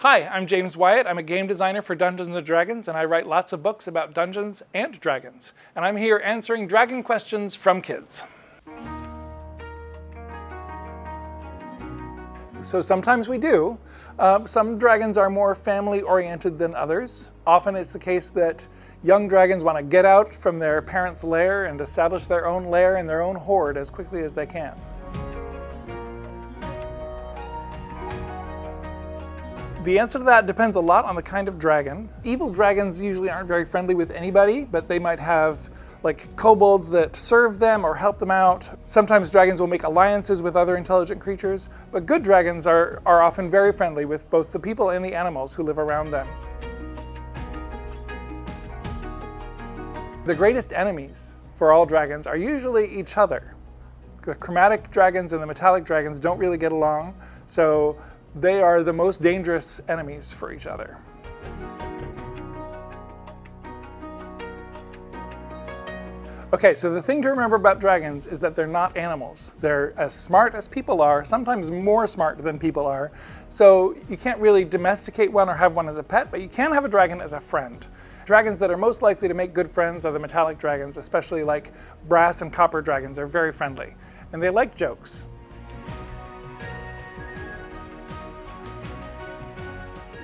Hi, I'm James Wyatt. I'm a game designer for Dungeons & Dragons, and I write lots of books about Dungeons and Dragons. And I'm here answering dragon questions from kids. So sometimes we do. Some dragons are more family-oriented than others. Often it's the case that young dragons want to get out from their parents' lair and establish their own lair and their own horde as quickly as they can. The answer to that depends a lot on the kind of dragon. Evil dragons usually aren't very friendly with anybody, but they might have like kobolds that serve them or help them out. Sometimes dragons will make alliances with other intelligent creatures, but good dragons are often very friendly with both the people and the animals who live around them. The greatest enemies for all dragons are usually each other. The chromatic dragons and the metallic dragons don't really get along, so they are the most dangerous enemies for each other. Okay, so the thing to remember about dragons is that they're not animals. They're as smart as people are, sometimes more smart than people are. So you can't really domesticate one or have one as a pet, but you can have a dragon as a friend. Dragons that are most likely to make good friends are the metallic dragons, especially like brass and copper dragons are very friendly. And they like jokes.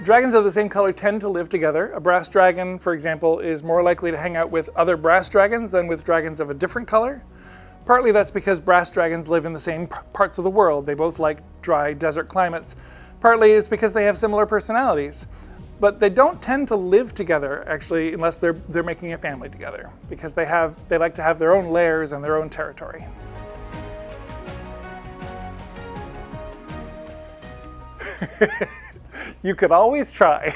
Dragons of the same color tend to live together. A brass dragon, for example, is more likely to hang out with other brass dragons than with dragons of a different color. Partly that's because brass dragons live in the same parts of the world. They both like dry desert climates. Partly it's because they have similar personalities. But they don't tend to live together, actually, unless they're making a family together, because they like to have their own lairs and their own territory. You could always try.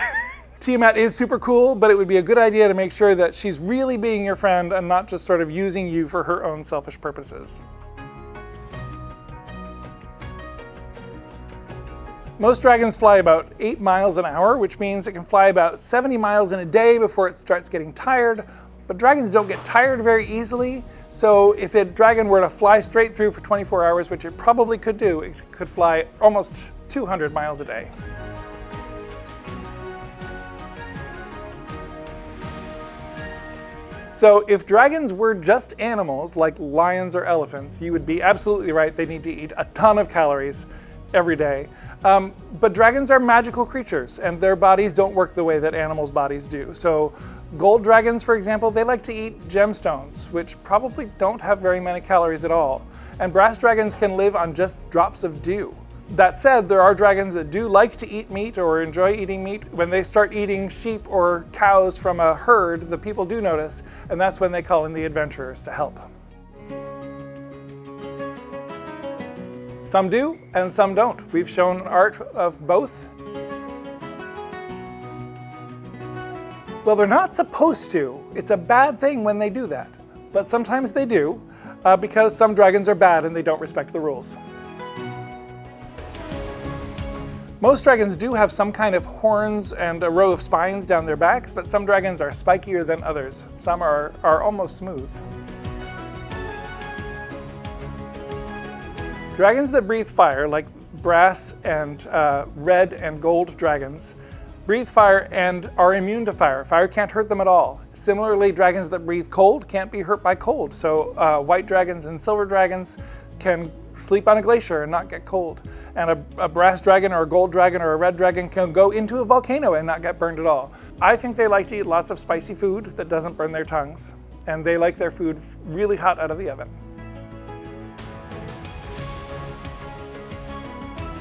Tiamat is super cool, but it would be a good idea to make sure that she's really being your friend and not just sort of using you for her own selfish purposes. Most dragons fly about 8 miles an hour, which means it can fly about 70 miles in a day before it starts getting tired. But dragons don't get tired very easily, so if a dragon were to fly straight through for 24 hours, which it probably could do, it could fly almost 200 miles a day. So if dragons were just animals like lions or elephants, you would be absolutely right. They need to eat a ton of calories every day. But dragons are magical creatures and their bodies don't work the way that animals' bodies do. So gold dragons, for example, they like to eat gemstones, which probably don't have very many calories at all. And brass dragons can live on just drops of dew. That said, there are dragons that do like to eat meat or enjoy eating meat. When they start eating sheep or cows from a herd, the people do notice, and that's when they call in the adventurers to help. Some do, and some don't. We've shown art of both. Well, they're not supposed to. It's a bad thing when they do that. But sometimes they do, because some dragons are bad and they don't respect the rules. Most dragons do have some kind of horns and a row of spines down their backs, but some dragons are spikier than others. Some are almost smooth. Dragons that breathe fire, like brass and red and gold dragons, breathe fire and are immune to fire. Fire can't hurt them at all. Similarly, dragons that breathe cold can't be hurt by cold. So white dragons and silver dragons can sleep on a glacier and not get cold. And a brass dragon or a gold dragon or a red dragon can go into a volcano and not get burned at all. I think they like to eat lots of spicy food that doesn't burn their tongues. And they like their food really hot out of the oven.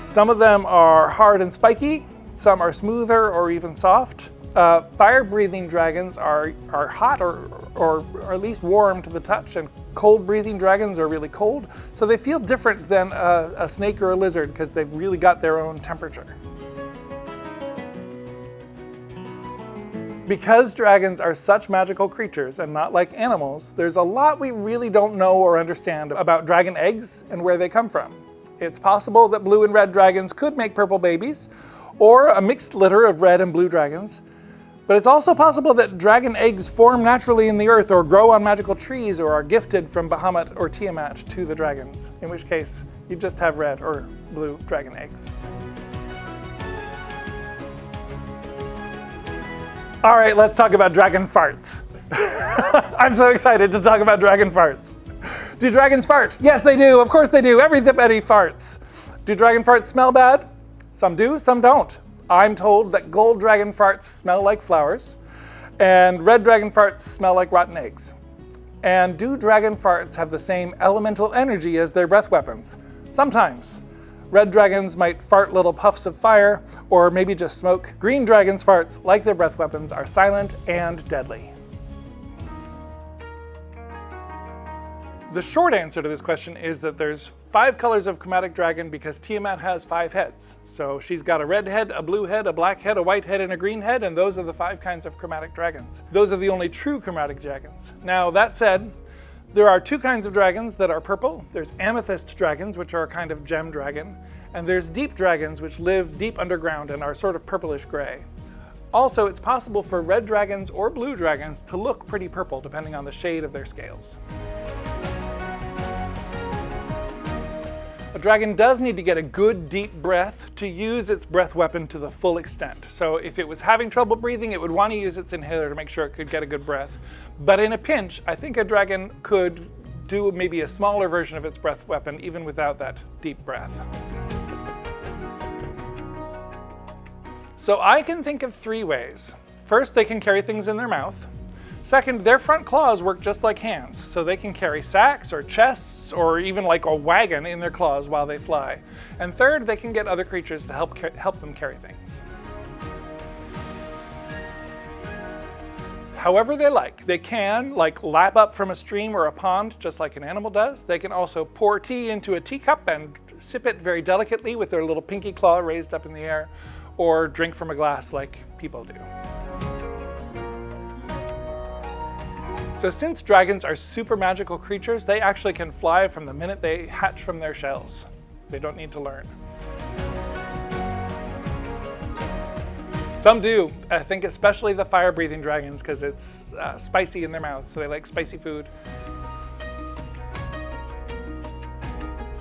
Some of them are hard and spiky. Some are smoother or even soft. Fire-breathing dragons are hot or at least warm to the touch, and cold-breathing dragons are really cold. So they feel different than a snake or a lizard because they've really got their own temperature. Because dragons are such magical creatures and not like animals, there's a lot we really don't know or understand about dragon eggs and where they come from. It's possible that blue and red dragons could make purple babies, or a mixed litter of red and blue dragons. But it's also possible that dragon eggs form naturally in the earth or grow on magical trees or are gifted from Bahamut or Tiamat to the dragons, in which case you just have red or blue dragon eggs. All right, let's talk about dragon farts. I'm so excited to talk about dragon farts. Do dragons fart? Yes, they do. Of course they do. Everybody farts. Do dragon farts smell bad? Some do, some don't. I'm told that gold dragon farts smell like flowers, and red dragon farts smell like rotten eggs. And do dragon farts have the same elemental energy as their breath weapons? Sometimes. Red dragons might fart little puffs of fire, or maybe just smoke. Green dragons' farts, like their breath weapons, are silent and deadly. The short answer to this question is that there's 5 colors of chromatic dragon because Tiamat has 5 heads. So she's got a red head, a blue head, a black head, a white head, and a green head, and those are the 5 kinds of chromatic dragons. Those are the only true chromatic dragons. Now, that said, there are 2 kinds of dragons that are purple. There's amethyst dragons, which are a kind of gem dragon, and there's deep dragons, which live deep underground and are sort of purplish gray. Also, it's possible for red dragons or blue dragons to look pretty purple, depending on the shade of their scales. A dragon does need to get a good deep breath to use its breath weapon to the full extent. So if it was having trouble breathing, it would want to use its inhaler to make sure it could get a good breath. But in a pinch, I think a dragon could do maybe a smaller version of its breath weapon even without that deep breath. So I can think of 3 ways. First, they can carry things in their mouth. Second, their front claws work just like hands, so they can carry sacks or chests or even like a wagon in their claws while they fly. And third, they can get other creatures to help them carry things. However they like. They can lap up from a stream or a pond just like an animal does. They can also pour tea into a teacup and sip it very delicately with their little pinky claw raised up in the air, or drink from a glass like people do. So since dragons are super magical creatures, they actually can fly from the minute they hatch from their shells. They don't need to learn. Some do. I think especially the fire-breathing dragons, because it's spicy in their mouths, so they like spicy food.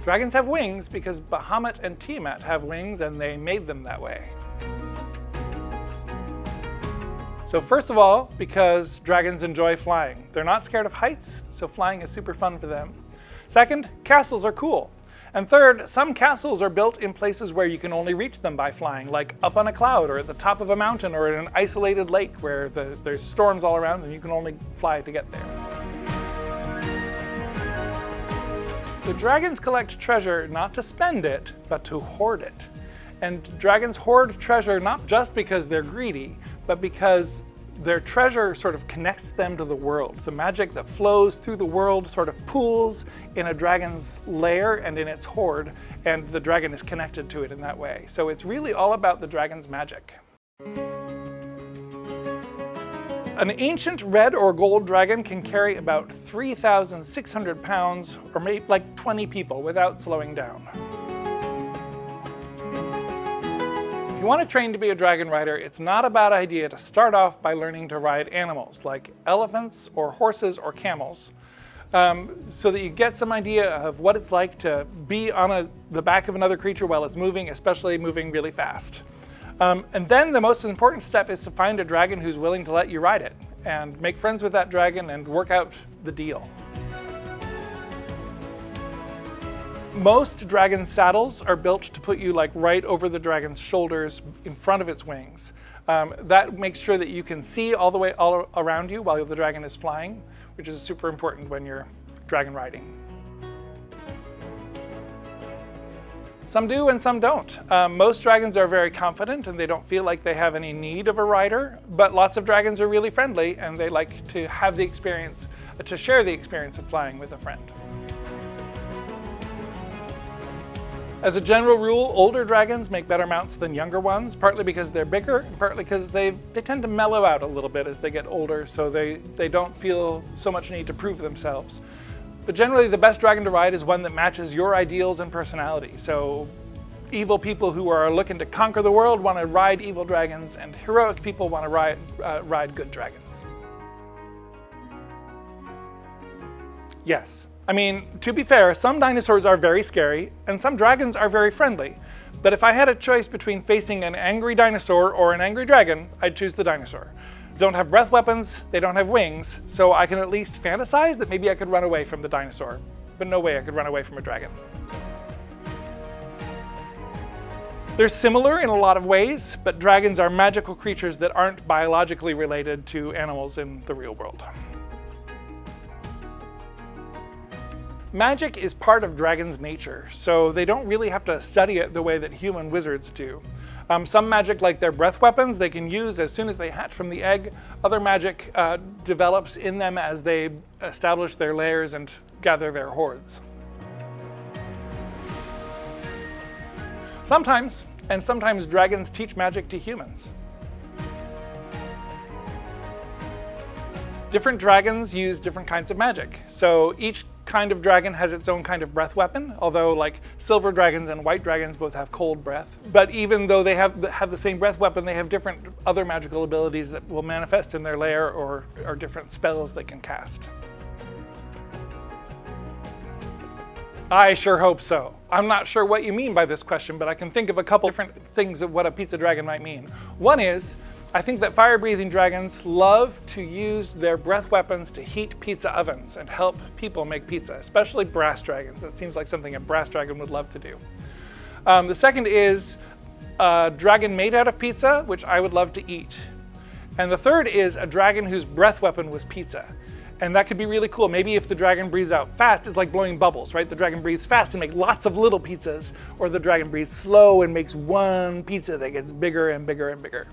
Dragons have wings because Bahamut and Tiamat have wings and they made them that way. So first of all, because dragons enjoy flying. They're not scared of heights, so flying is super fun for them. Second, castles are cool. And third, some castles are built in places where you can only reach them by flying, like up on a cloud or at the top of a mountain or in an isolated lake where there's storms all around and you can only fly to get there. So dragons collect treasure not to spend it, but to hoard it. And dragons hoard treasure not just because they're greedy, but because their treasure sort of connects them to the world. The magic that flows through the world sort of pools in a dragon's lair and in its hoard, and the dragon is connected to it in that way. So it's really all about the dragon's magic. An ancient red or gold dragon can carry about 3,600 pounds, or maybe like 20 people, without slowing down. If you want to train to be a dragon rider, it's not a bad idea to start off by learning to ride animals like elephants or horses or camels, so that you get some idea of what it's like to be on the back of another creature while it's moving, especially moving really fast. And then the most important step is to find a dragon who's willing to let you ride it, and make friends with that dragon and work out the deal. Most dragon saddles are built to put you right over the dragon's shoulders in front of its wings. That makes sure that you can see all around you while the dragon is flying, which is super important when you're dragon riding. Some do and some don't. Most dragons are very confident and they don't feel like they have any need of a rider, but lots of dragons are really friendly and they like to have the experience, to share the experience of flying with a friend. As a general rule, older dragons make better mounts than younger ones, partly because they're bigger, and partly because they tend to mellow out a little bit as they get older, so they don't feel so much need to prove themselves. But generally, the best dragon to ride is one that matches your ideals and personality. So evil people who are looking to conquer the world want to ride evil dragons, and heroic people want to ride good dragons. Yes. I mean, to be fair, some dinosaurs are very scary, and some dragons are very friendly. But if I had a choice between facing an angry dinosaur or an angry dragon, I'd choose the dinosaur. don't have breath weapons, they don't have wings, so I can at least fantasize that maybe I could run away from the dinosaur, but no way I could run away from a dragon. They're similar in a lot of ways, but dragons are magical creatures that aren't biologically related to animals in the real world. Magic is part of dragons' nature, so they don't really have to study it the way that human wizards do. Some magic, like their breath weapons, they can use as soon as they hatch from the egg. Other magic develops in them as they establish their lairs and gather their hordes. Sometimes dragons teach magic to humans. Different dragons use different kinds of magic. So each kind of dragon has its own kind of breath weapon, although like silver dragons and white dragons both have cold breath. But even though they have the same breath weapon, they have different other magical abilities that will manifest in their lair or different spells they can cast. I sure hope so. I'm not sure what you mean by this question, but I can think of a couple different things of what a pizza dragon might mean. One is, I think that fire-breathing dragons love to use their breath weapons to heat pizza ovens and help people make pizza, especially brass dragons. That seems like something a brass dragon would love to do. The second is a dragon made out of pizza, which I would love to eat. And the third is a dragon whose breath weapon was pizza. And that could be really cool. Maybe if the dragon breathes out fast, it's like blowing bubbles, right? The dragon breathes fast and makes lots of little pizzas, or the dragon breathes slow and makes one pizza that gets bigger and bigger and bigger.